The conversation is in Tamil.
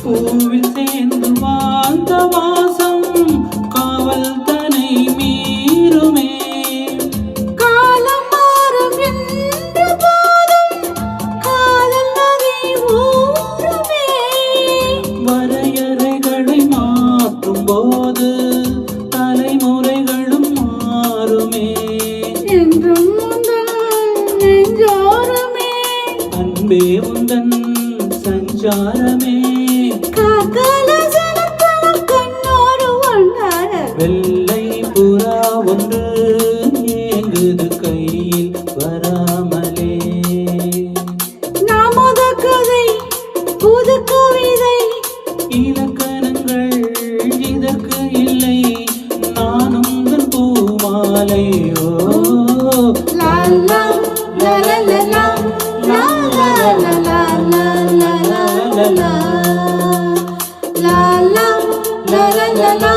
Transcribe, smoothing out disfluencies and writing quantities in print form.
பூவில் சேர்ந்து வாழ்ந்த வாசம் காவல் தனை மீறுமே. காலம் மாறும் என்ற போதும் காதல் நதி ஊறுமே. வரையறைகளை மாற்றும் போது தலைமுறைகளும் மாறுமே. என்றும் உந்தன் நெஞ்சோரமே அன்பே உந்தன் சஞ்சாரமே. வெள்ளை புறா ஒன்று ஏங்குது கையில் வராமலே. நமது கதை புது கவிதை இலக்கணங்கள் இதற்கு இல்லை. நான் உங்கள் பூமாலையோ. லா லா லா லா லா லா லா லா லா லா லா லா லா லா லா லா லா லா லா.